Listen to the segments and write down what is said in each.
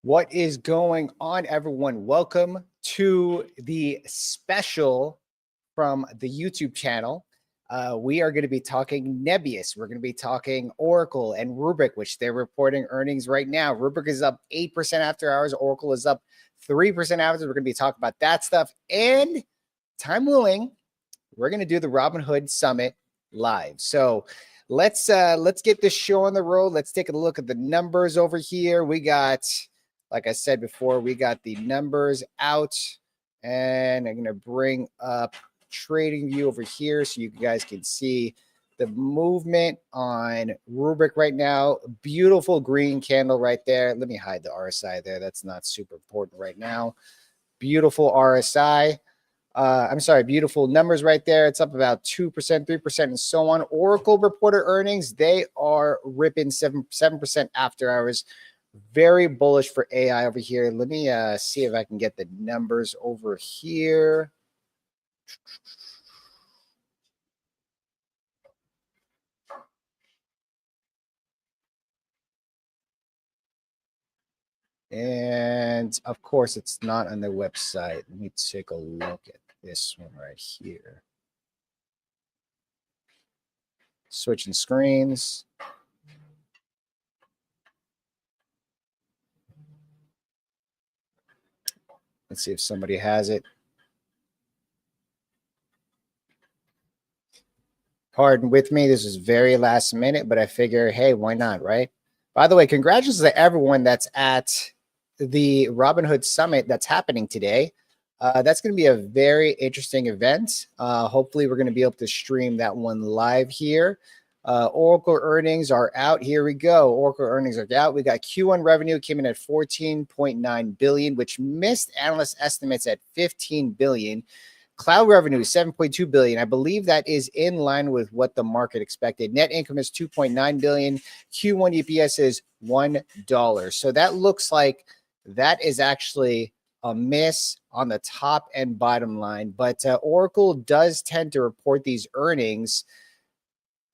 What is going on, everyone? Welcome to the special from the YouTube channel. We are going to be talking Nebius. We're going to be talking Oracle and Rubrik, which they're reporting earnings right now. Rubrik is up 8% after hours. Oracle is up 3% after. We're going to be talking about that stuff. And time willing, we're going to do the Robinhood Summit live. So let's get this show on the road. Let's take a look at the numbers over here. We got, like I said before, we got the numbers out, and I'm going to bring up trading view over here so you guys can see the movement on Rubrik right now. Beautiful green candle right there. Let me hide the RSI there. That's not super important right now. Beautiful RSI. I'm sorry, beautiful numbers right there. It's up about 2%, 3%, and so on. Oracle reported earnings. They are ripping 7% after hours. Very bullish for AI over here. Let me see if I can get the numbers over here. And of course, it's not on their website. Let me take a look at this one right here. Switching screens. Let's see if somebody has it. Pardon with me, this is very last minute, but I figure, hey, why not, right? By the way, congratulations to everyone that's at the Robinhood Summit that's happening today. That's going to be a very interesting event. Hopefully, we're going to be able to stream that one live here. Oracle earnings are out. Here we go. Oracle earnings are out. We got Q1 revenue came in at 14.9 billion, which missed analyst estimates at 15 billion. Cloud revenue is 7.2 billion. I believe that is in line with what the market expected. Net income is 2.9 billion. Q1 EPS is $1. So that looks like that is actually a miss on the top and bottom line. But Oracle does tend to report these earnings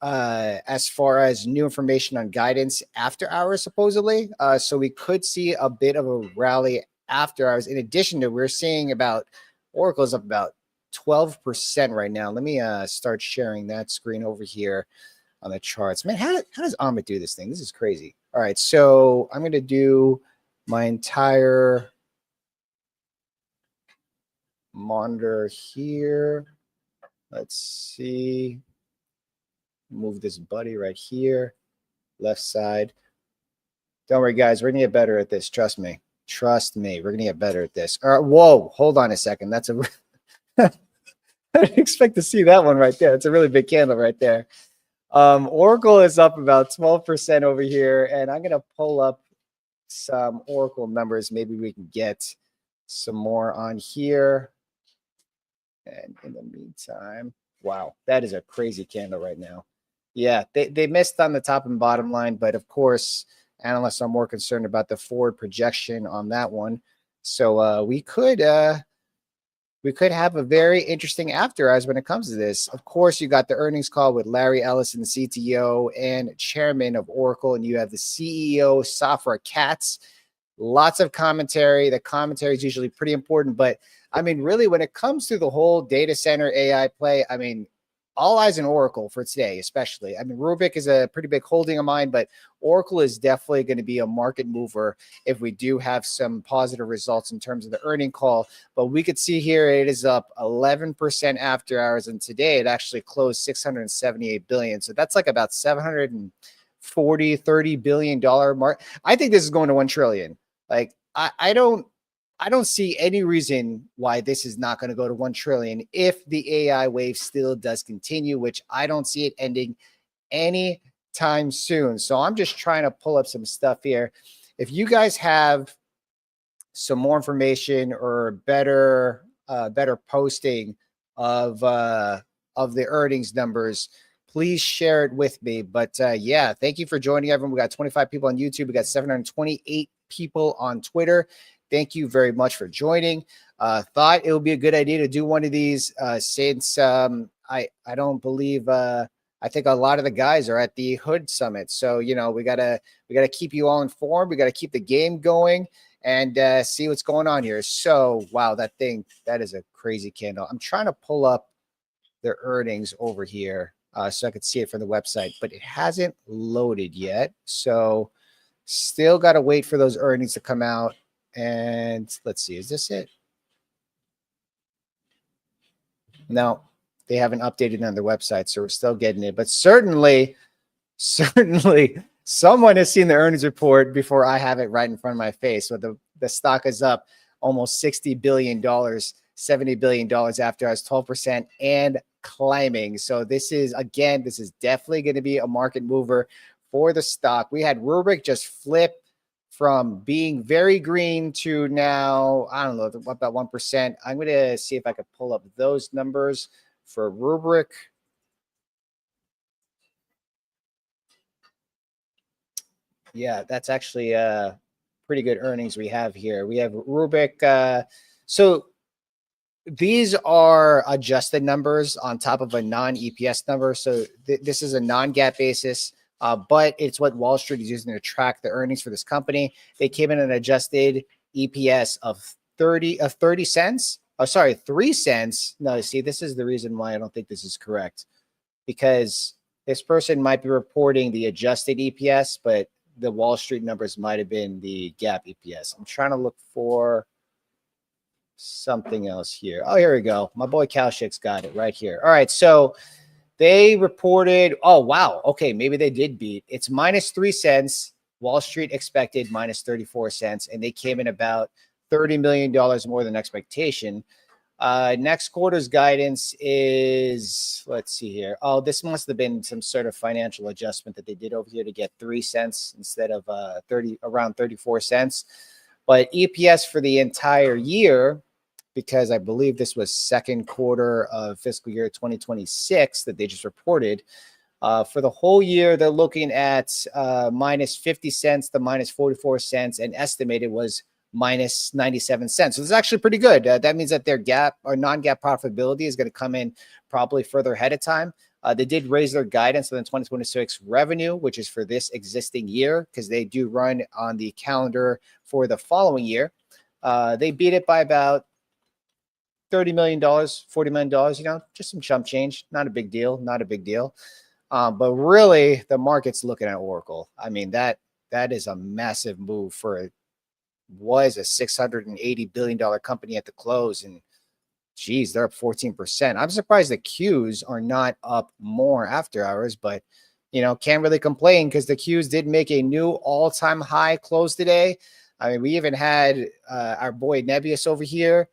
as far as new information on guidance after hours, supposedly. So we could see a bit of a rally after hours. In addition to, we're seeing about Oracle's up about 12% right now. Let me start sharing that screen over here on the charts. Man, how does Amit do this thing? This is crazy. All right, so I'm going to do my entire monitor here. Let's see. Move this buddy right here, left side. Don't worry, guys. We're going to get better at this. Trust me. Trust me. We're going to get better at this. All right, whoa, hold on a second. That's a... I didn't expect to see that one right there. It's a really big candle right there. Oracle is up about 12% over here, and I'm going to pull up some Oracle numbers. Maybe we can get some more on here. And in the meantime, wow, that is a crazy candle right now. Yeah, they missed on the top and bottom line, but of course, analysts are more concerned about the forward projection on that one. So we could have a very interesting after hours when it comes to this. Of course, you got the earnings call with Larry Ellison, CTO and chairman of Oracle, and you have the CEO, Safra Katz. Lots of commentary. The commentary is usually pretty important, but I mean, really, when it comes to the whole data center AI play, I mean, all eyes on Oracle for today, especially. I mean, Rubrik is a pretty big holding of mine, but Oracle is definitely going to be a market mover if we do have some positive results in terms of the earning call. But we could see here it is up 11% after hours, and today it actually closed 678 billion. So that's like about 30 billion dollar mark. I think this is going to 1 trillion. Like I don't see any reason why this is not going to go to 1 trillion if the AI wave still does continue, which I don't see it ending anytime soon. So I'm just trying to pull up some stuff here. If you guys have some more information or better posting of the earnings numbers, please share it with me. But yeah, thank you for joining, everyone. We got 25 people on YouTube. We got 728 people on Twitter. Thank you very much for joining. Thought it would be a good idea to do one of these since I don't believe I I think a lot of the guys are at the Hood Summit. So, you know, we gotta keep you all informed. We gotta keep the game going and see what's going on here. So, wow, that is a crazy candle. I'm trying to pull up their earnings over here so I could see it from the website, but it hasn't loaded yet. So, still got to wait for those earnings to come out. And let's see, is this it? No, they haven't updated on their website, so we're still getting it. But certainly someone has seen the earnings report before I have it right in front of my face. So the stock is up almost $60 billion, $70 billion after us, 12% and climbing. So this is definitely going to be a market mover for the stock. We had Rubrik just flip from being very green to now, I don't know, about 1%. I'm going to see if I could pull up those numbers for Rubrik. Yeah, that's actually pretty good earnings we have here. We have Rubrik. So these are adjusted numbers on top of a non-EPS number. So this is a non-GAAP basis. But it's what Wall Street is using to track the earnings for this company. They came in an adjusted EPS of 30 cents. Oh, sorry, 3 cents. No, see, this is the reason why I don't think this is correct, because this person might be reporting the adjusted EPS, but the Wall Street numbers might have been the GAAP EPS. I'm trying to look for something else here. Oh, here we go. My boy Kalshik's got it right here. All right, so they reported, oh, wow. Okay, maybe they did beat. It's minus 3 cents. Wall Street expected minus 34 cents, and they came in about $30 million more than expectation. Next quarter's guidance is, let's see here. Oh, this must have been some sort of financial adjustment that they did over here to get 3 cents instead of around 34 cents. But EPS for the entire year, because I believe this was second quarter of fiscal year 2026 that they just reported. For the whole year, they're looking at minus 50 cents to minus 44 cents, and estimated was minus 97 cents. So this is actually pretty good. That means that their GAAP or non-GAAP profitability is going to come in probably further ahead of time. They did raise their guidance on the 2026 revenue, which is for this existing year, because they do run on the calendar for the following year. They beat it by about $30 million, $40 million, you know, just some chump change. Not a big deal. But really, the market's looking at Oracle. I mean, that is a massive move for was a $680 billion company at the close. And geez, they're up 14%. I'm surprised the Qs are not up more after hours, but you know, can't really complain because the Qs did make a new all-time high close today. I mean, we even had our boy Nebius over here.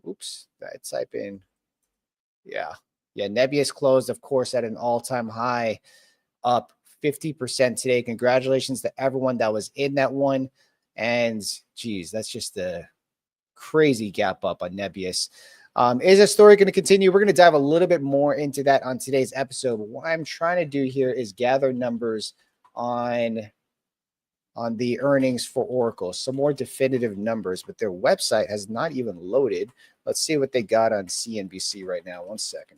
Oops, I type in. Yeah. Nebius closed, of course, at an all-time high, up 50% today. Congratulations to everyone that was in that one. And geez, that's just a crazy gap up on Nebius. Is a story going to continue? We're going to dive a little bit more into that on today's episode. What I'm trying to do here is gather numbers on the earnings for Oracle, some more definitive numbers, but their website has not even loaded. Let's see what they got on CNBC right now. 1 second.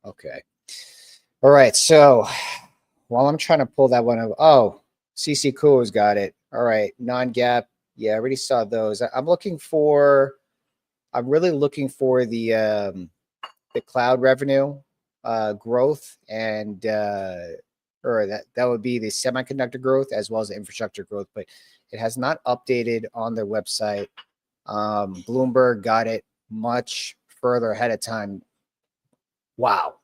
Okay. All right. So while I'm trying to pull that one up, oh, CC Cool's got it. All right. Non-GAAP. Yeah, I already saw those. I'm really looking for the cloud revenue growth, and or that would be the semiconductor growth as well as the infrastructure growth, but it has not updated on their website. Bloomberg got it much further ahead of time. Wow.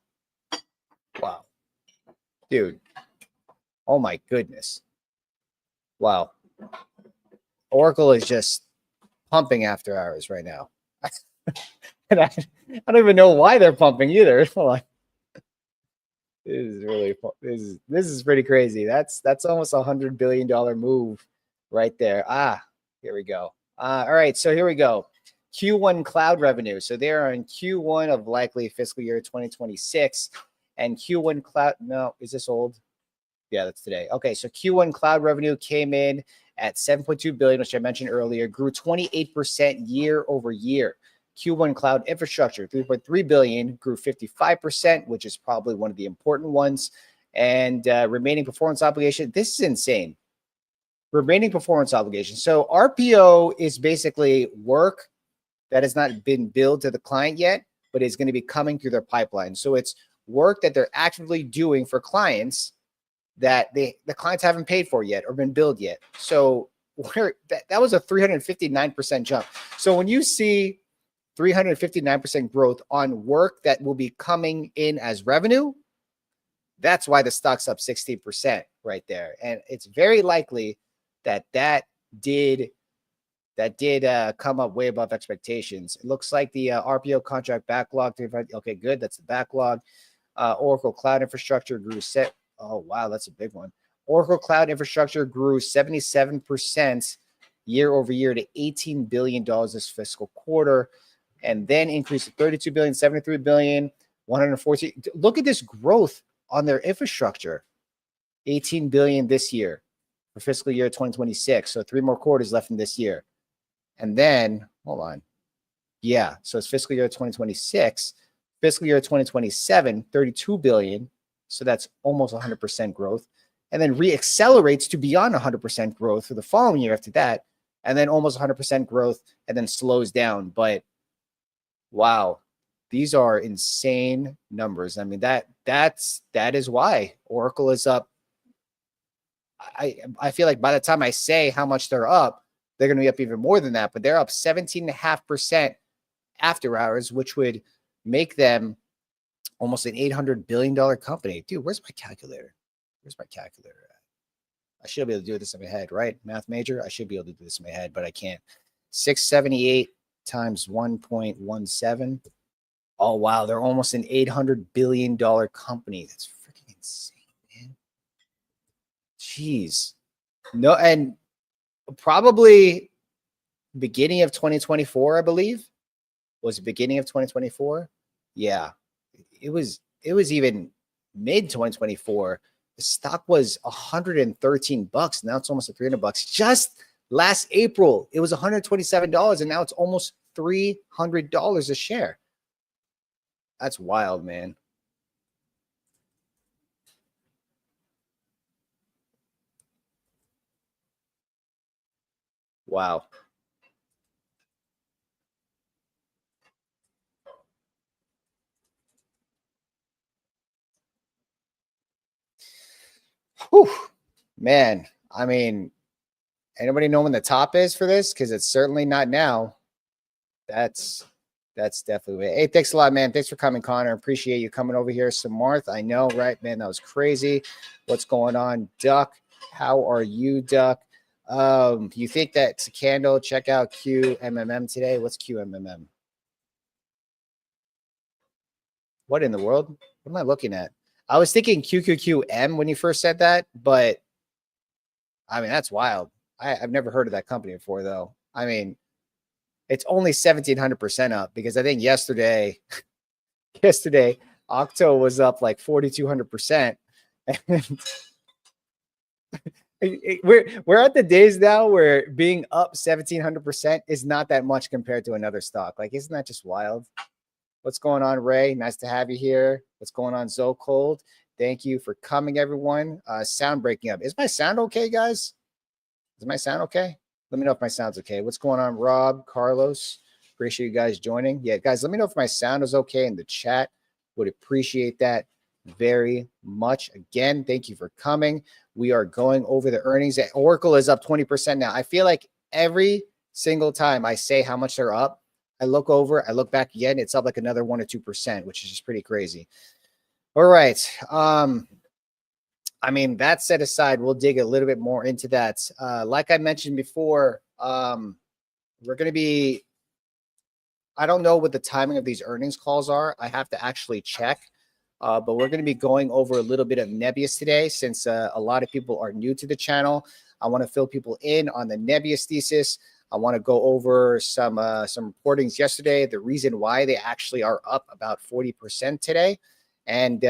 Dude. Oh my goodness. Wow. Oracle is just pumping after hours right now. And I don't even know why they're pumping either. Hold on. This is really fun. This is pretty crazy. That's almost $100 billion move right there. Here we go. All right, so here we go. Q1 cloud revenue. So they're on Q1 of likely fiscal year 2026, and Q1 cloud. No, is this old? Yeah, that's today. Okay, so Q1 cloud revenue came in at 7.2 billion, which I mentioned earlier, grew 28% year over year. Q1 cloud infrastructure, 3.3 billion, grew 55%, which is probably one of the important ones. And remaining performance obligation, this is insane. Remaining performance obligation. So RPO is basically work that has not been billed to the client yet, but is going to be coming through their pipeline. So it's work that they're actively doing for clients that the clients haven't paid for yet or been billed yet. So that was a 359% jump. So when you see 359% growth on work that will be coming in as revenue, that's why the stock's up 16% right there. And it's very likely that did come up way above expectations. It looks like the RPO contract backlog. Okay, good. That's the backlog. Oracle Cloud Infrastructure grew Oh, wow, that's a big one. Oracle Cloud Infrastructure grew 77% year over year to $18 billion this fiscal quarter, and then increased to 32 billion, 73 billion, 114. Look at this growth on their infrastructure. 18 billion this year for fiscal year 2026. So 3 more quarters left in this year. And then, hold on. Yeah, so it's fiscal year 2026. Fiscal year 2027, 32 billion. So that's almost 100% growth. And then re-accelerates to beyond 100% growth for the following year after that. And then almost 100% growth and then slows down. But wow, these are insane numbers. I mean, that is why Oracle is up. I feel like by the time I say how much they're up, they're going to be up even more than that. But they're up 17.5% after hours, which would make them almost an $800 billion company. Dude, where's my calculator? Where's my calculator at? I should be able to do this in my head, right? Math major. I should be able to do this in my head, but I can't. 678 times 1.17. Oh, wow. They're almost an $800 billion company. That's freaking insane, man. Jeez. No, and probably beginning of 2024, I believe. Was it beginning of 2024? Yeah. It was even mid 2024. The stock was $113. Now it's almost at $300. Just last April, it was $127, and now it's almost $300 a share. That's wild, man. Wow. Whew, man, I mean, anybody know when the top is for this? Because it's certainly not now. That's definitely it. Hey, thanks a lot, man. Thanks for coming, Connor. Appreciate you coming over here. Samarth, I know, right, man? That was crazy. What's going on, Duck? How are you, Duck? You think that's a candle? Check out QMMM today. What's QMMM? What in the world? What am I looking at? I was thinking QQQM when you first said that, but I mean, that's wild. I've never heard of that company before, though. I mean, it's only 1,700% up because I think yesterday, Octo was up like 4,200%. We're at the days now where being up 1,700% is not that much compared to another stock. Like, isn't that just wild? What's going on, Ray? Nice to have you here. What's going on, Zo Cold? Thank you for coming, everyone. Sound breaking up. Is my sound okay, guys? Is my sound okay? Let me know if my sound's okay. What's going on, Rob, Carlos? Appreciate you guys joining. Yeah, guys, let me know if my sound is okay in the chat. Would appreciate that very much. Again, thank you for coming. We are going over the earnings. Oracle is up 20% now. I feel like every single time I say how much they're up, I look over, I look back again, it's up like another 1 or 2%, which is just pretty crazy. All right. I mean, that set aside, we'll dig a little bit more into that. Like I mentioned before, we're going to be, I don't know what the timing of these earnings calls are. I have to actually check. but we're going to be going over a little bit of Nebius today, since a lot of people are new to the channel. I want to fill people in on the Nebius thesis. I want to go over some reportings yesterday, the reason why they actually are up about 40% today. And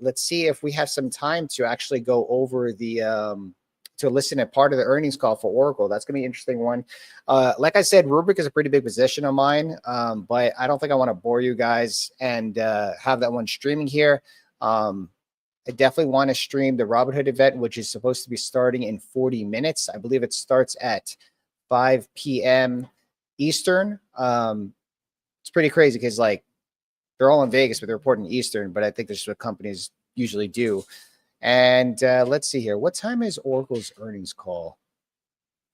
let's see if we have some time to actually go over the to listen to part of the earnings call for Oracle. That's going to be an interesting one. Like I said, Rubrik is a pretty big position of mine, but I don't think I want to bore you guys and have that one streaming here. I definitely want to stream the Robinhood event, which is supposed to be starting in 40 minutes. I believe it starts at 5 p.m. Eastern. It's pretty crazy because, like, they're all in Vegas, but they're reporting Eastern, but I think that's what companies usually do. And let's see here. What time is Oracle's earnings call?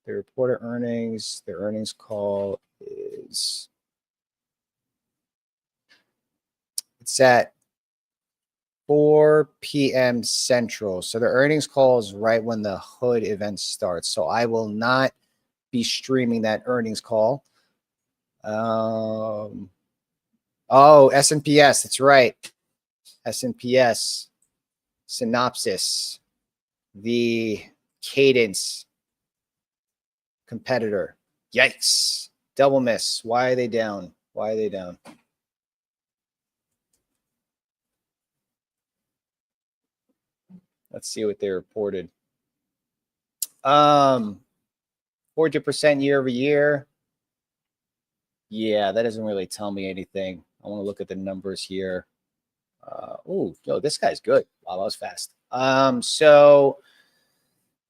They reported earnings. Their earnings call is, it's at 4 p.m. Central. So the earnings call is right when the Hood event starts. So I will not be streaming that earnings call. Oh, S&PS, that's right. S&PS, Synopsis, the Cadence competitor. Yikes. Double miss. Why are they down? Why are they down? Let's see what they reported. 40% year over year. Yeah, that doesn't really tell me anything. I want to look at the numbers here. Oh, yo, this guy's good. Wow, that was fast. So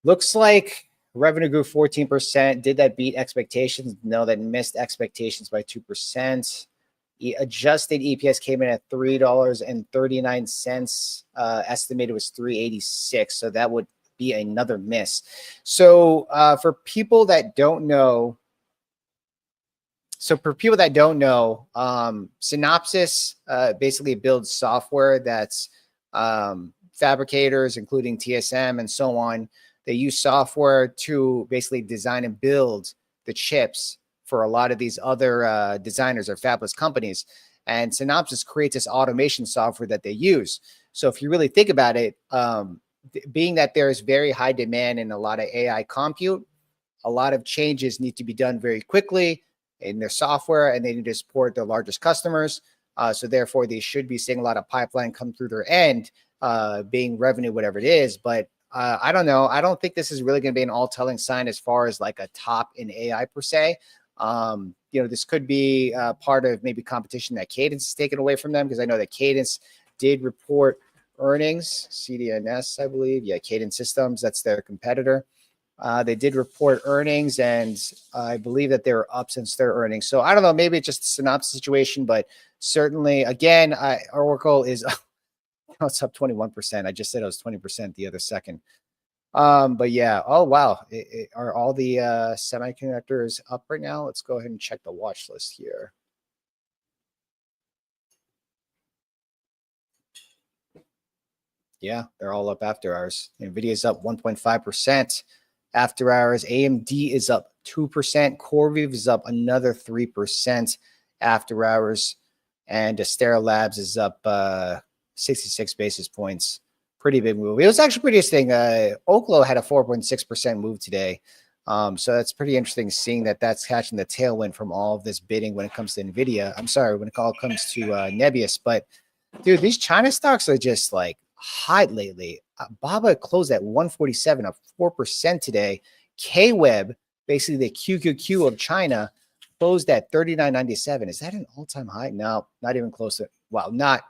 looks like revenue grew 14%. Did that beat expectations? No, that missed expectations by 2%. Adjusted EPS came in at $3.39. Estimated was $3.86. So that would be another miss. So for people that don't know, Synopsis basically builds software that's fabricators, including TSM and so on. They use software to basically design and build the chips for a lot of these other designers or fabless companies. And Synopsis creates this automation software that they use. So if you really think about it, being that there is very high demand in a lot of AI compute, a lot of changes need to be done very quickly in their software, and they need to support their largest customers. So therefore, they should be seeing a lot of pipeline come through their end, being revenue, whatever it is. But I don't know. I don't think this is really going to be an all-telling sign as far as like a top in AI per se. This could be part of maybe competition that Cadence is taken away from them, because I know that Cadence did report earnings, CDNS, I believe. Yeah, Cadence Systems, that's their competitor. They did report earnings, and I believe that they were up since their earnings. So I don't know, maybe it's just a Synopsis situation, but certainly, again, Oracle is, it's up 21%. I just said it was 20% the other second. But yeah, oh, wow. Are all the semiconductors up right now? Let's go ahead and check the watch list here. Yeah, they're all up after hours. NVIDIA is up 1.5%. After hours, AMD is up 2%. CoreWeave is up another 3% after hours. And Astera Labs is up 66 basis points. Pretty big move. It was actually pretty interesting. Oklo had a 4.6% move today. So that's pretty interesting seeing that that's catching the tailwind from all of this bidding when it comes to NVIDIA. I'm sorry, when it all comes to Nebius. But, dude, these China stocks are just like hot lately. Baba closed at 147, up 4% today. KWeb, basically the QQQ of China, closed at 39.97. Is that an all-time high? No, not even close to. Well, not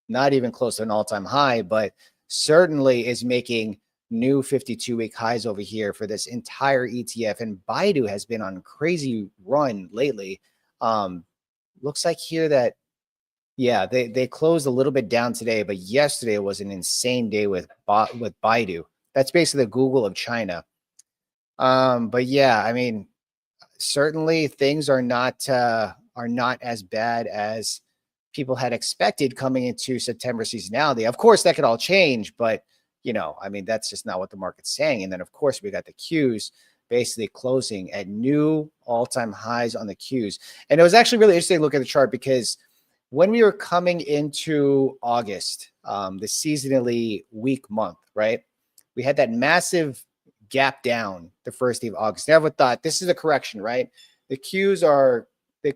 even close to an all-time high, but certainly is making new 52-week highs over here for this entire ETF. And Baidu has been on a crazy run lately. Looks like here that, yeah, they closed a little bit down today, but yesterday was an insane day with Baidu. That's basically the Google of China. But yeah, I mean, certainly things are not as bad as people had expected coming into September seasonality. Of course, that could all change, but I mean, that's just not what the market's saying. And then, of course, we got the Qs basically closing at new all-time highs on the Qs. And it was actually really interesting to look at the chart, because when we were coming into August, the seasonally weak month, right? We had that massive gap down the first day of August. Never thought this is a correction, right? The Qs are they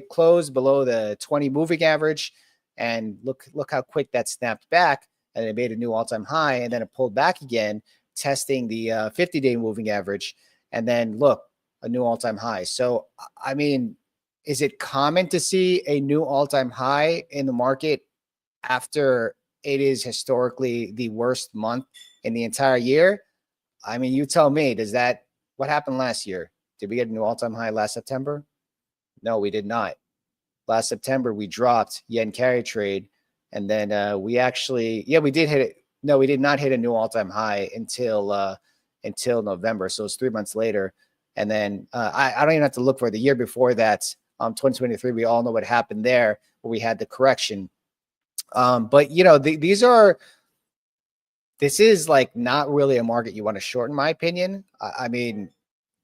close below the 20 moving average, and look how quick that snapped back, and it made a new all-time high, and then it pulled back again, testing the 50-day moving average, and then look, a new all-time high. So I mean, is it common to see a new all-time high in the market after it is historically the worst month in the entire year? I mean, you tell me, what happened last year? Did we get a new all-time high last September? No, we did not. Last September, we dropped yen carry trade. And then we actually, we did hit it. No, we did not hit a new all-time high until November. So it's 3 months later. And then I don't even have to look for the year before that. 2023, we all know what happened there, where we had the correction. But this is like not really a market you want to short, in my opinion. I mean,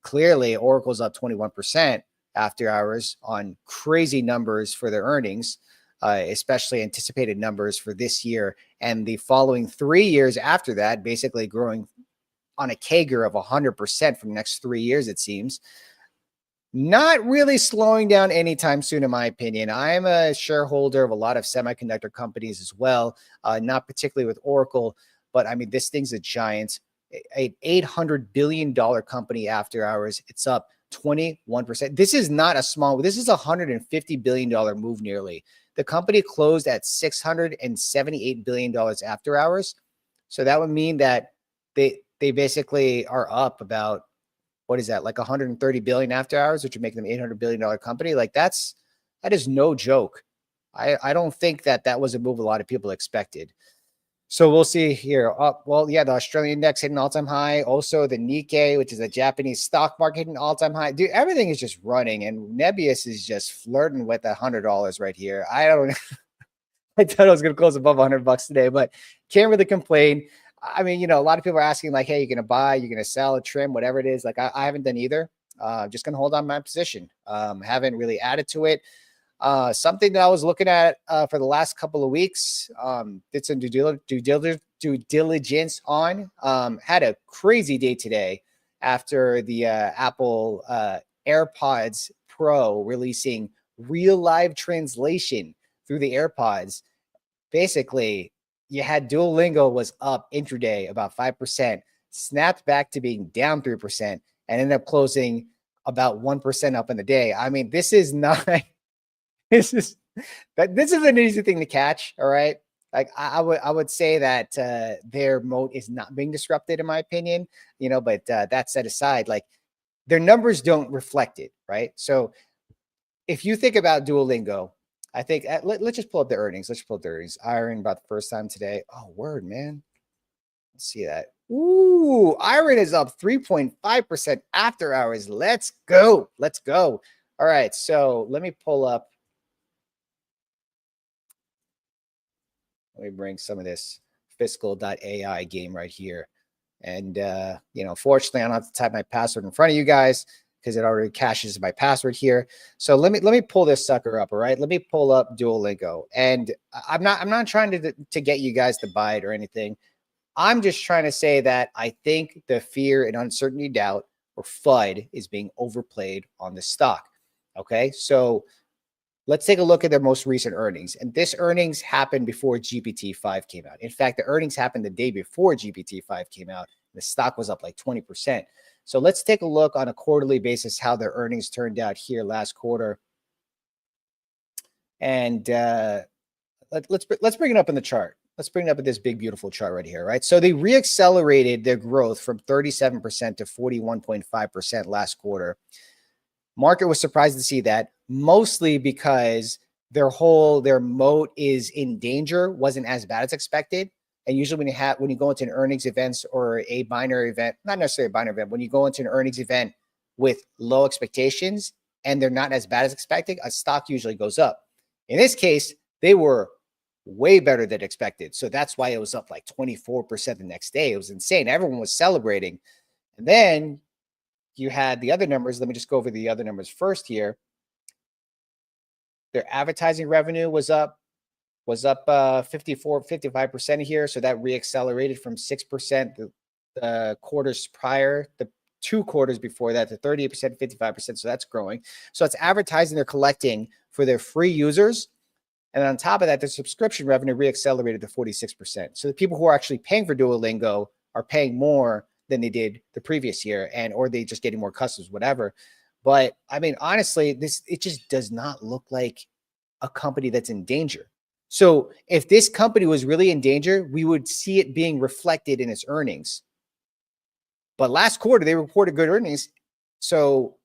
clearly Oracle's up 21% after hours on crazy numbers for their earnings, especially anticipated numbers for this year and the following 3 years after that, basically growing on a CAGR of 100% for the next 3 years, it seems. Not really slowing down anytime soon, in my opinion. I'm a shareholder of a lot of semiconductor companies as well, not particularly with Oracle, but I mean, this thing's a giant, an $800 billion company after hours. It's up 21%. This is not a small, this is a $150 billion move nearly. The company closed at $678 billion after hours. So that would mean that they basically are up about, what is that, like 130 billion after hours, which would make them $800 billion company. Like that is no joke. I don't think that was a move a lot of people expected. So we'll see here. Well, yeah, the Australian index hit an all-time high. Also, the Nikkei, which is a Japanese stock market, hit an all-time high. Dude, everything is just running, and Nebius is just flirting with $100 right here. I thought I was going to close above $100 today, but can't really complain. I mean, a lot of people are asking like, hey, you're going to buy, you're going to sell, trim, whatever it is. Like I haven't done either. Just going to hold on my position. Haven't really added to it. Something that I was looking at for the last couple of weeks, did some due diligence on, had a crazy day today after the Apple AirPods Pro releasing real live translation through the AirPods. Basically, you had Duolingo was up intraday about 5%, snapped back to being down 3%, and ended up closing about 1% up in the day. I mean, this is not... This is an easy thing to catch. All right. Like I would say that their moat is not being disrupted, in my opinion, but that set aside, like their numbers don't reflect it. Right. So if you think about Duolingo, I think let's just pull up the earnings. Let's pull up the earnings. IREN about the first time today. Oh, word, man. Let's see that. Ooh, IREN is up 3.5% after hours. Let's go. Let's go. All right. So let me pull up. Let me bring some of this fiscal.ai game right here. And, fortunately, I don't have to type my password in front of you guys because it already caches my password here. So let me pull this sucker up. All right. Let me pull up Duolingo. And I'm not trying to get you guys to buy it or anything. I'm just trying to say that I think the fear and uncertainty doubt, or FUD, is being overplayed on the stock. Okay. So let's take a look at their most recent earnings. And this earnings happened before GPT-5 came out. In fact, the earnings happened the day before GPT-5 came out. The stock was up like 20%. So let's take a look on a quarterly basis how their earnings turned out here last quarter. And let's bring it up in the chart. Let's bring it up at this big, beautiful chart right here, right? So they reaccelerated their growth from 37% to 41.5% last quarter. Market was surprised to see that, mostly because their moat is in danger wasn't as bad as expected. And usually when you go into an earnings event or a binary event, not necessarily a binary event, when you go into an earnings event with low expectations and they're not as bad as expected, a stock usually goes up. In this case, they were way better than expected. So that's why it was up like 24% the next day. It was insane. Everyone was celebrating. And then you had the other numbers. Let me just go over the other numbers first here. Their advertising revenue was up 55% here. So that reaccelerated from 6% the quarters prior, the 2 quarters before that, to 38%, 55%. So that's growing. So it's advertising they're collecting for their free users. And on top of that, the subscription revenue reaccelerated to 46%. So the people who are actually paying for Duolingo are paying more than they did the previous year, or they just getting more customers, whatever. But I mean, honestly, it just does not look like a company that's in danger. So if this company was really in danger, we would see it being reflected in its earnings. But last quarter, they reported good earnings. So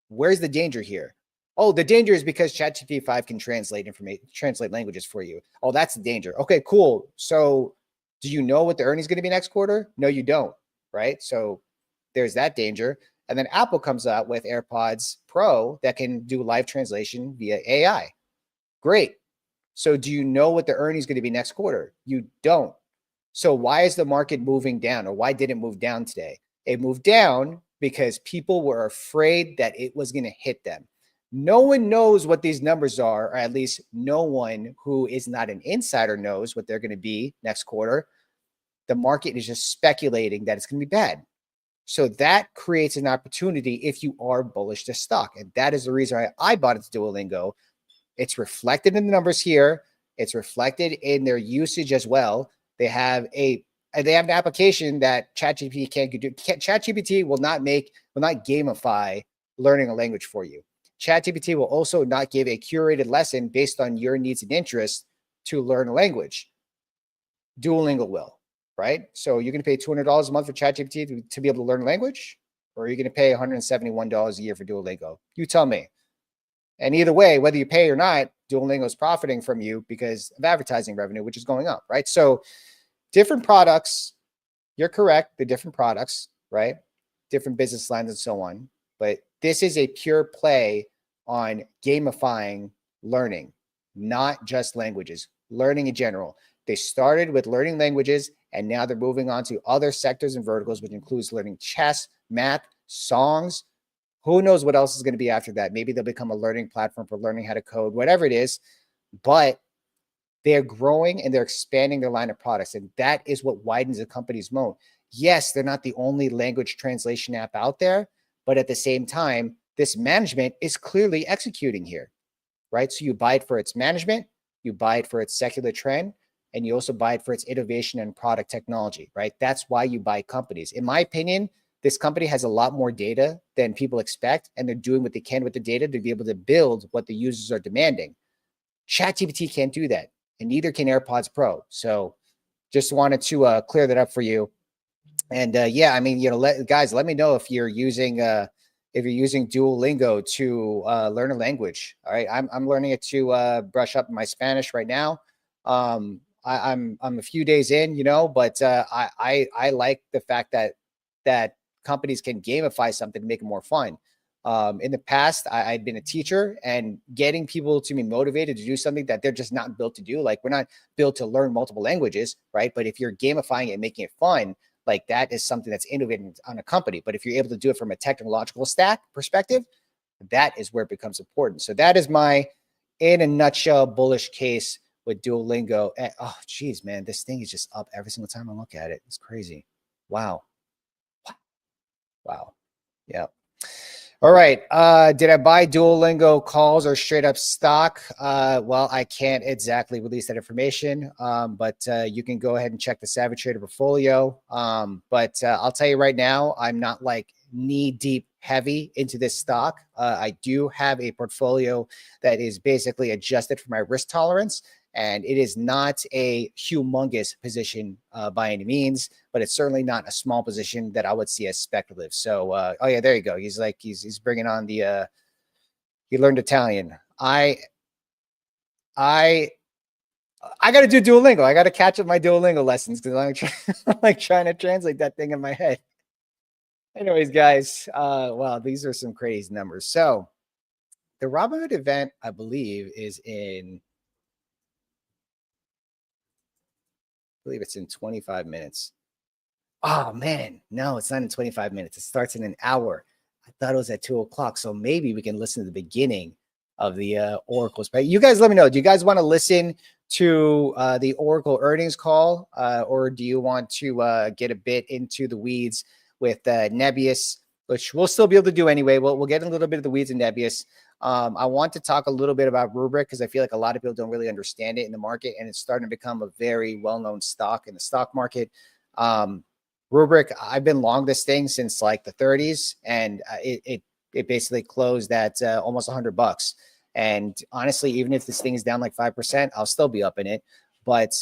where's the danger here? Oh, the danger is because ChatGPT 5 can translate languages for you. Oh, that's the danger. Okay, cool. So do you know what the earnings is going to be next quarter? No, you don't, right? So there's that danger. And then Apple comes out with AirPods Pro that can do live translation via AI. Great. So do you know what the earnings is going to be next quarter? You don't. So why is the market moving down, or why did it move down today? It moved down because people were afraid that it was going to hit them. No one knows what these numbers are, or at least no one who is not an insider knows what they're going to be next quarter. The market is just speculating that it's going to be bad. So that creates an opportunity if you are bullish to stock. And that is the reason I bought into Duolingo. It's reflected in the numbers here. It's reflected in their usage as well. They have an application that ChatGPT can't do. ChatGPT will not gamify learning a language for you. ChatGPT will also not give a curated lesson based on your needs and interests to learn a language. Duolingo will, right? So you're going to pay $200 a month for ChatGPT to be able to learn a language, or are you going to pay $171 a year for Duolingo? You tell me. And either way, whether you pay or not, Duolingo is profiting from you because of advertising revenue, which is going up, right? So different products, you're correct, the different products, right? Different business lines and so on. But this is a pure play on gamifying learning, not just languages, learning in general. They started with learning languages, and now they're moving on to other sectors and verticals, which includes learning chess, math, songs. Who knows what else is going to be after that? Maybe they'll become a learning platform for learning how to code, whatever it is. But they're growing and they're expanding their line of products. And that is what widens a company's moat. Yes, they're not the only language translation app out there, but at the same time, this management is clearly executing here, right? So you buy it for its management, you buy it for its secular trend, and you also buy it for its innovation and product technology, right? That's why you buy companies. In my opinion, this company has a lot more data than people expect, and they're doing what they can with the data to be able to build what the users are demanding. ChatGPT can't do that, and neither can AirPods Pro. So just wanted to clear that up for you. And yeah, I mean, guys, let me know if you're using Duolingo to learn a language. All right, I'm learning it to brush up my Spanish right now. I'm a few days in, but I like the fact that companies can gamify something to make it more fun. In the past, I'd been a teacher, and getting people to be motivated to do something that they're just not built to do. Like, we're not built to learn multiple languages, right? But if you're gamifying it and making it fun, like, that is something that's innovating on a company. But if you're able to do it from a technological stack perspective, that is where it becomes important. So that is my, in a nutshell, bullish case with Duolingo. And, oh, geez, man, this thing is just up every single time I look at it. It's crazy. Wow. Yeah. All right. Did I buy Duolingo calls or straight up stock? Well, I can't exactly release that information, but you can go ahead and check the Savage Trader portfolio. But I'll tell you right now, I'm not like knee deep heavy into this stock. I do have a portfolio that is basically adjusted for my risk tolerance. And it is not a humongous position by any means, but it's certainly not a small position that I would see as speculative. So, oh yeah, there you go. He's like, he's bringing on the, he learned Italian. I got to do Duolingo. I got to catch up my Duolingo lessons because I'm like trying to translate that thing in my head. Anyways, guys, wow, these are some crazy numbers. So the Robinhood event, I believe, is in, I believe it's in 25 minutes. Oh man, no, it's not in 25 minutes. It starts in an hour. I thought it was at 2 o'clock. So maybe we can listen to the beginning of the Oracle's. But you guys let me know. Do you guys want to listen to the Oracle earnings call, or do you want to get a bit into the weeds with Nebius, which we'll still be able to do anyway. We'll get a little bit of the weeds in Nebius. I want to talk a little bit about Rubrik because I feel like a lot of people don't really understand it in the market, and it's starting to become a very well-known stock in the stock market. Rubrik, I've been long this thing since like the 30s, and it basically closed at almost $100. And honestly, even if this thing is down like 5%, I'll still be up in it. But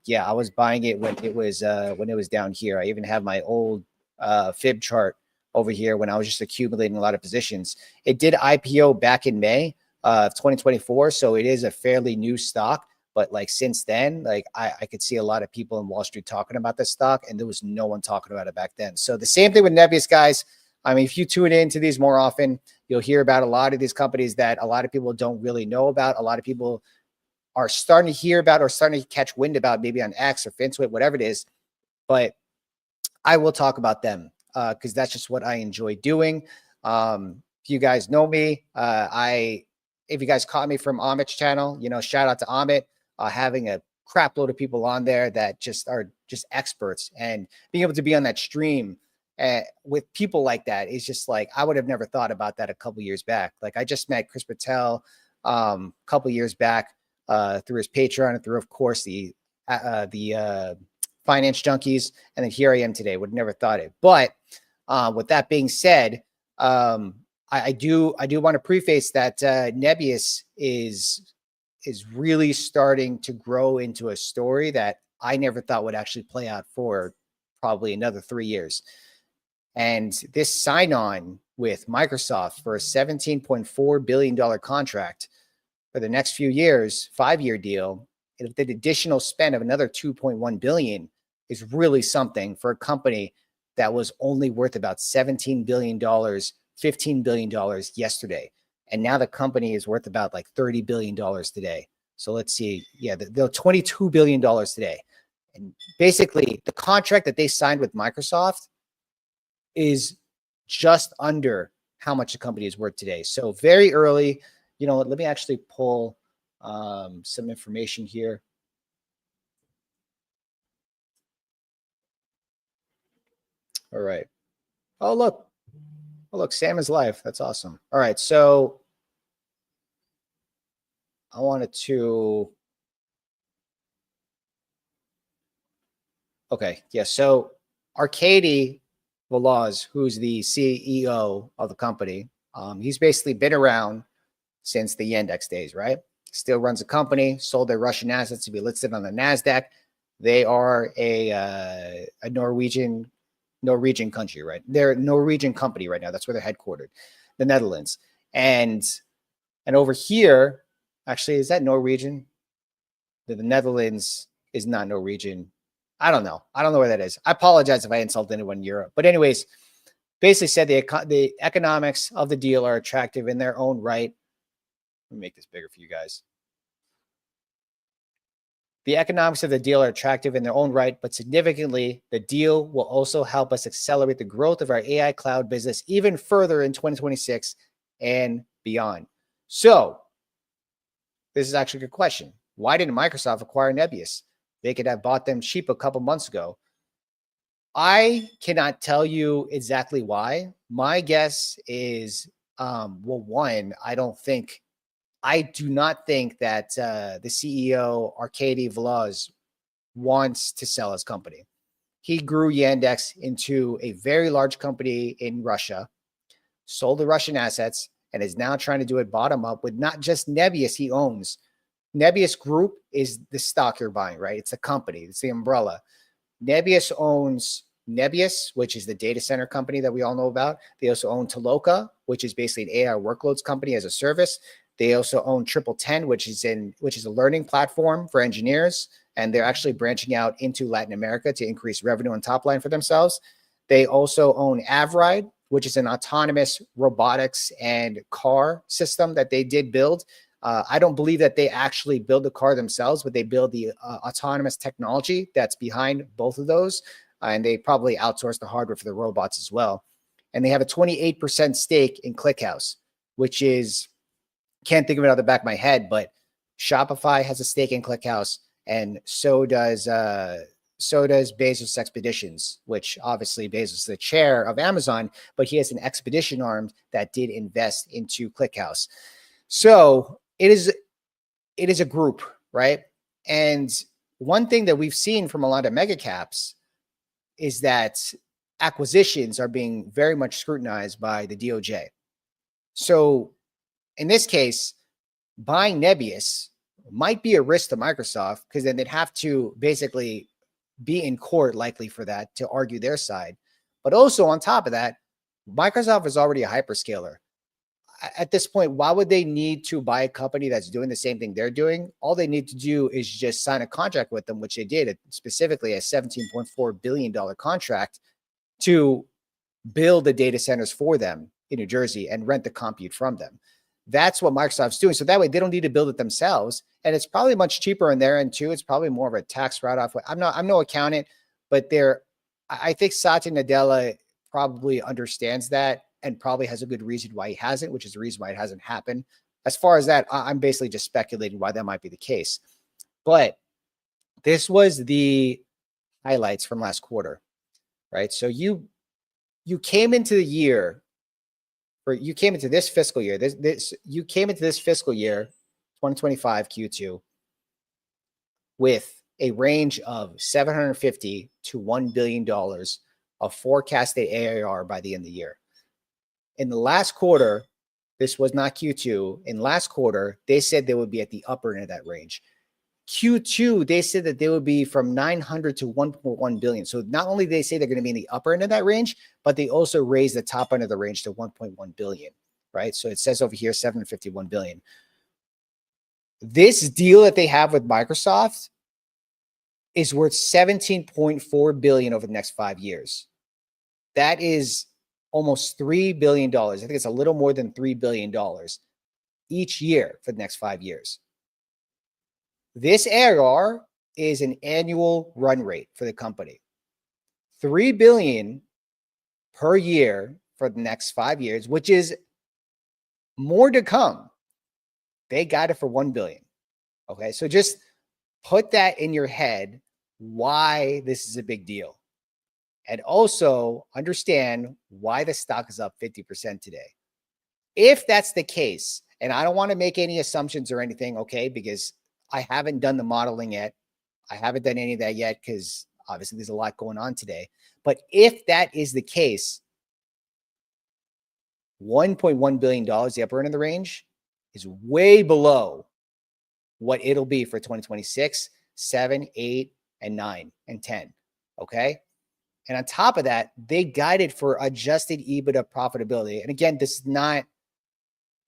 yeah, I was buying it when it was down here. I even have my old fib chart over here when I was just accumulating a lot of positions. It did IPO back in May of 2024, so it is a fairly new stock. But like since then, like I could see a lot of people in Wall Street talking about this stock, and there was no one talking about it back then. So the same thing with Nebius, guys. I mean, if you tune into these more often, you'll hear about a lot of these companies that a lot of people don't really know about. A lot of people are starting to hear about or starting to catch wind about, maybe on X or FinTwit, whatever it is. But I will talk about them because that's just what I enjoy doing. If you guys know me, if you guys caught me from Amit's channel, you know, shout out to Amit, having a crap load of people on there that just are just experts, and being able to be on that stream with people like that is just like, I would have never thought about that a couple years back. Like I just met Chris Patel a couple years back through his Patreon and through, of course, the Finance Junkies, and then here I am today. Would have never thought it. But with that being said, I do want to preface that Nebius is really starting to grow into a story that I never thought would actually play out for probably another 3 years. And this sign-on with Microsoft for a $17.4 billion contract for the next few years, 5-year deal, with the additional spend of another $2.1 billion, is really something for a company that was only worth about $17 billion, $15 billion yesterday. And now the company is worth about like $30 billion today. So let's see. Yeah, they're $22 billion today. And basically, the contract that they signed with Microsoft is just under how much the company is worth today. So very early. You know, let me actually pull some information here. All right. Oh, look. Oh, look, Sam is live. That's awesome. All right. So I wanted to. Okay. Yeah. So Arkady Velaz, who's the CEO of the company, he's basically been around since the Yandex days, right? Still runs a company, sold their Russian assets to be listed on the NASDAQ. They are a Norwegian country, right? They're a Norwegian company right now. That's where they're headquartered, the Netherlands. And over here, actually, is that Norwegian? The Netherlands is not Norwegian. I don't know. I don't know where that is. I apologize if I insult anyone in Europe. But anyways, basically said the economics of the deal are attractive in their own right. Let me make this bigger for you guys. The economics of the deal are attractive in their own right, but significantly, the deal will also help us accelerate the growth of our AI cloud business even further in 2026 and beyond. So this is actually a good question. Why didn't Microsoft acquire Nebius? They could have bought them cheap a couple months ago. I cannot tell you exactly why. My guess is, well, one, I do not think that the CEO, Arkady Velaz, wants to sell his company. He grew Yandex into a very large company in Russia, sold the Russian assets, and is now trying to do it bottom up with not just Nebius he owns. Nebius Group is the stock you're buying, right? It's a company. It's the umbrella. Nebius owns Nebius, which is the data center company that we all know about. They also own Toloka, which is basically an AI workloads company as a service. They also own Triple 10, which is a learning platform for engineers, and they're actually branching out into Latin America to increase revenue and top line for themselves. They also own Avride, which is an autonomous robotics and car system that they did build. I don't believe that they actually build the car themselves, but they build the autonomous technology that's behind both of those. And they probably outsource the hardware for the robots as well. And they have a 28% stake in ClickHouse, which is can't think of it out the back of my head, but Shopify has a stake in ClickHouse, and so does Bezos Expeditions, which obviously Bezos is the chair of Amazon, but he has an expedition arm that did invest into ClickHouse. So it is a group, right? And one thing that we've seen from a lot of mega caps is that acquisitions are being very much scrutinized by the DOJ. So in this case, buying Nebius might be a risk to Microsoft, because then they'd have to basically be in court likely for that to argue their side. But also on top of that, Microsoft is already a hyperscaler. At this point, why would they need to buy a company that's doing the same thing they're doing? All they need to do is just sign a contract with them, which they did, specifically a $17.4 billion contract to build the data centers for them in New Jersey and rent the compute from them. That's what Microsoft's doing. So that way they don't need to build it themselves. And it's probably much cheaper on their end too. It's probably more of a tax write-off. I'm no accountant, but I think Satya Nadella probably understands that and probably has a good reason why he hasn't, which is the reason why it hasn't happened. As far as that, I'm basically just speculating why that might be the case. But this was the highlights from last quarter, right? So you came into the year, or you came into this fiscal year. You came into this fiscal year, 2025 Q2, with a range of $750 to $1 billion of forecasted ARR by the end of the year. In the last quarter, this was not Q2. In last quarter, they said they would be at the upper end of that range. Q2, they said that they would be from 900 to 1.1 billion. So not only did they say they're going to be in the upper end of that range, but they also raised the top end of the range to 1.1 billion, right? So it says over here, 751 billion. This deal that they have with Microsoft is worth 17.4 billion over the next 5 years. That is almost $3 billion. I think it's a little more than $3 billion each year for the next 5 years. This ARR is an annual run rate for the company. $3 billion per year for the next 5 years, which is more to come. They got it for $1 billion. Okay, so just put that in your head why this is a big deal. And also understand why the stock is up 50% today. If that's the case, and I don't want to make any assumptions or anything, okay, because I haven't done the modeling yet. I haven't done any of that yet because obviously there's a lot going on today. But if that is the case, $1.1 billion, the upper end of the range, is way below what it'll be for 2026, 7, 8, and 9, and 10. Okay. And on top of that, they guided for adjusted EBITDA profitability. And again, this is not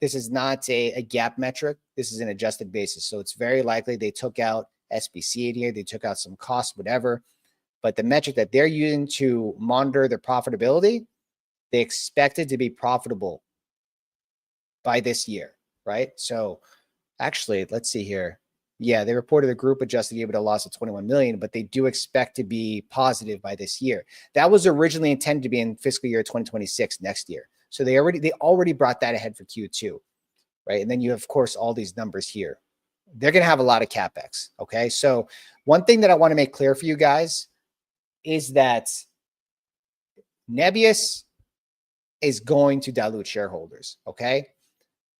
a GAAP metric. This is an adjusted basis. So it's very likely they took out SBC in here. They took out some costs, whatever. But the metric that they're using to monitor their profitability, they expected to be profitable by this year, right? So actually, let's see here. Yeah, they reported a group adjusted EBITDA loss of 21 million, but they do expect to be positive by this year. That was originally intended to be in fiscal year 2026 next year. So they already brought that ahead for Q2, right? And then you have, of course, all these numbers here. They're going to have a lot of CapEx, okay? So one thing that I want to make clear for you guys is that Nebius is going to dilute shareholders, okay?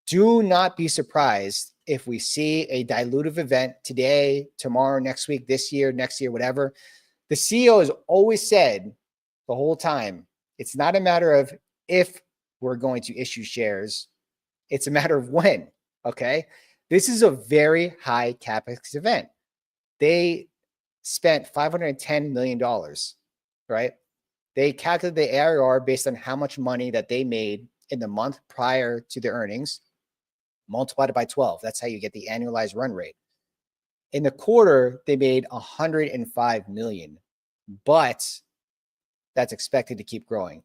Do not be surprised if we see a dilutive event today, tomorrow, next week, this year, next year, whatever. The CEO has always said the whole time, it's not a matter of if we're going to issue shares. It's a matter of when, okay? This is a very high CapEx event. They spent $510 million, right? They calculated the ARR based on how much money that they made in the month prior to the earnings, multiplied it by 12. That's how you get the annualized run rate. In the quarter, they made 105 million, but that's expected to keep growing.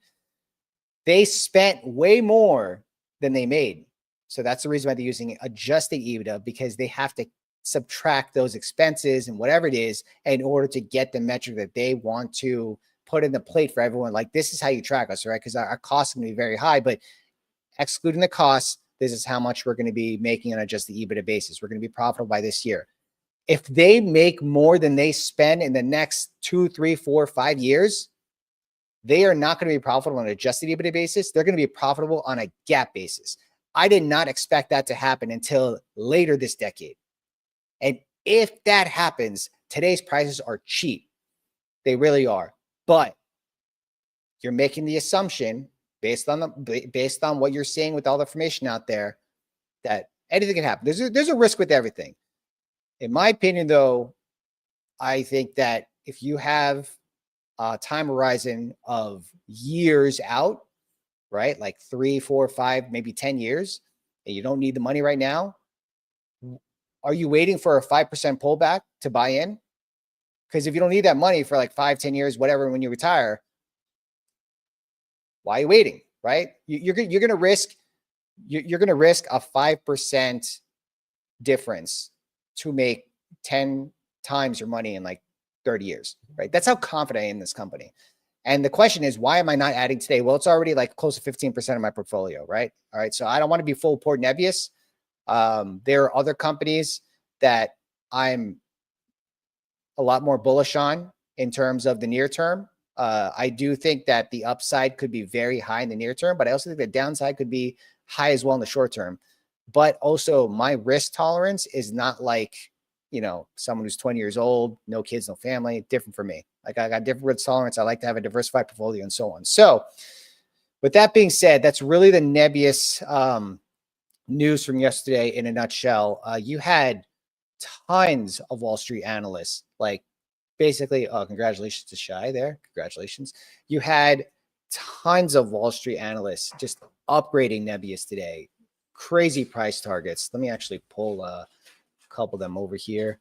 They spent way more than they made. So that's the reason why they're using adjusted EBITDA, because they have to subtract those expenses and whatever it is in order to get the metric that they want to put in the plate for everyone. Like, this is how you track us, right? Because our costs are going to be very high, but excluding the costs, This is how much we're going to be making on a just the EBITDA basis. We're going to be profitable by this year. If they make more than they spend in the next 2, 3, 4, 5 years, they are not going to be profitable on an adjusted EBITDA basis. They're going to be profitable on a GAAP basis. I did not expect that to happen until later this decade. And if that happens, today's prices are cheap. They really are. But you're making the assumption based on what you're seeing with all the information out there that anything can happen. There's a risk with everything. In my opinion, though, I think that if you have a time horizon of years out, right, like 3, 4, 5, maybe 10 years, and you don't need the money right now, are you waiting for a 5% pullback to buy in? Because if you don't need that money for like 5, 10 years, whatever, when you retire, why are you waiting, right? You're going to risk a 5% difference to make 10 times your money in like 30 years, right? That's how confident I am in this company. And the question is, why am I not adding today? Well, it's already like close to 15% of my portfolio, right? All right. So I don't want to be full port Nebius. There are other companies that I'm a lot more bullish on in terms of the near term. I do think that the upside could be very high in the near term, but I also think the downside could be high as well in the short term. But also my risk tolerance is not like, you know, someone who's 20 years old, no kids, no family, different for me. Like I got different risk tolerance. I like to have a diversified portfolio and so on. So with that being said, that's really the Nebius news from yesterday in a nutshell. You had tons of Wall Street analysts, like basically, congratulations to Shai there. Congratulations. You had tons of Wall Street analysts just upgrading Nebius today. Crazy price targets. Let me actually pull a couple of them over here.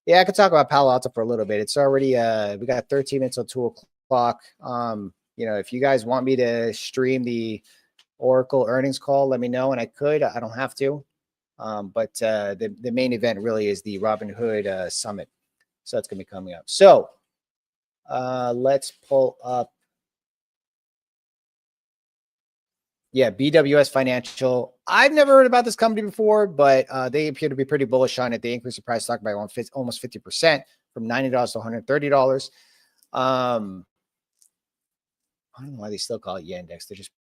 Yeah, I could talk about Palo Alto for a little bit. It's already, we got 13 minutes till 2 o'clock. You know, if you guys want me to stream the Oracle earnings call, let me know, and I could. I don't have to. But the main event really is the Robinhood Summit. So that's going to be coming up. So let's pull up. Yeah, BWS Financial. I've never heard about this company before, but they appear to be pretty bullish on it. They increased the price stock by almost 50% from $90 to $130. I don't know why they still call it Yandex. They're just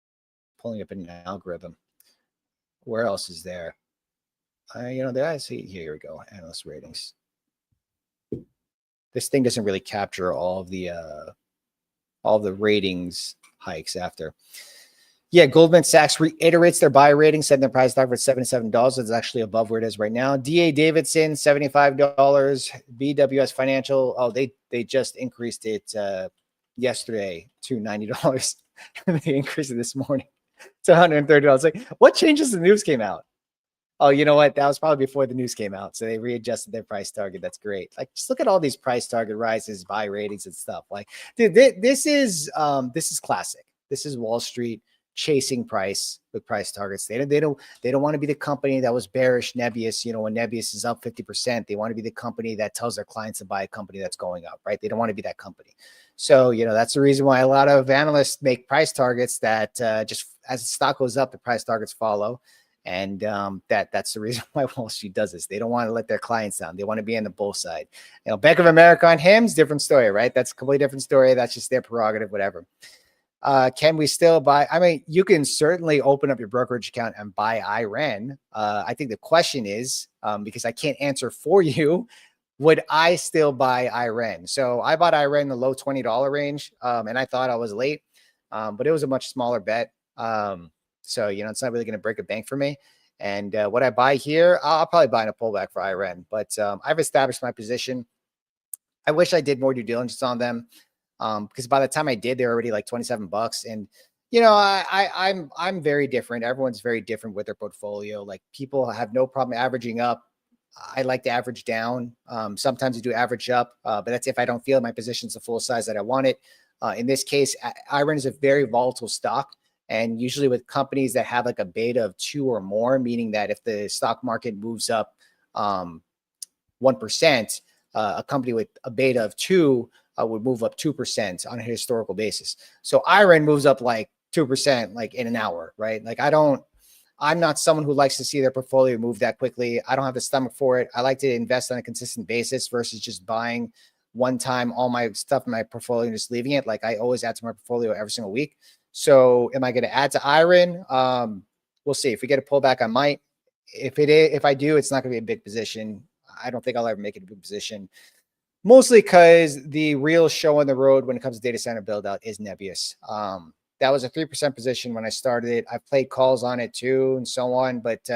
pulling up an algorithm. Where else is there? You know, there I see. Here we go. Analyst ratings. This thing doesn't really capture all the ratings hikes after. Yeah, Goldman Sachs reiterates their buy rating, setting their price stock for $77. It's actually above where it is right now. D.A. Davidson, $75. BWS Financial, oh, they just increased it yesterday to $90. They increased it this morning to $130. Like, what changes the news came out? Oh, you know what? That was probably before the news came out. So they readjusted their price target. That's great. Like, just look at all these price target rises, buy ratings and stuff. Like, dude, this is classic. This is Wall Street chasing price with price targets. They don't want to be the company that was bearish Nebius. You know, when Nebius is up 50%, they want to be the company that tells their clients to buy a company that's going up, right? They don't want to be that company. So, you know, that's the reason why a lot of analysts make price targets that just as the stock goes up, the price targets follow. And that's the reason why Wall Street does this. They don't want to let their clients down. They want to be on the bull side. You know, Bank of America on HIMS, different story, right? That's a completely different story. That's just their prerogative, whatever. Can we still buy? I mean, you can certainly open up your brokerage account and buy IREN. I think the question is, because I can't answer for you, would I still buy IREN? So I bought IREN in the low $20 range, and I thought I was late, but it was a much smaller bet. So, you know, it's not really going to break a bank for me. And what I buy here, I'll probably buy in a pullback for IREN, but I've established my position. I wish I did more due diligence on them. Because by the time I did, they're already like $27. And, you know, I'm very different. Everyone's very different with their portfolio. Like, people have no problem averaging up. I like to average down. Sometimes I do average up, but that's if I don't feel my position's the full size that I want it. In this case, IREN is a very volatile stock. And usually with companies that have like a beta of 2 or more, meaning that if the stock market moves up 1%, a company with a beta of 2 would move up 2% on a historical basis. So IREN moves up like 2% like in an hour, right? Like, I don't I'm not someone who likes to see their portfolio move that quickly. I don't have the stomach for it. I like to invest on a consistent basis versus just buying one time all my stuff in my portfolio and just leaving it. Like I always add to my portfolio every single week. So am I going to add to IREN? We'll see. If we get a pullback, I might. If I do, it's not going to be a big position. I don't think I'll ever make it a big position. Mostly because the real show on the road when it comes to data center build out is Nebius. That was a 3% position when I started it. I've played calls on it too and so on, but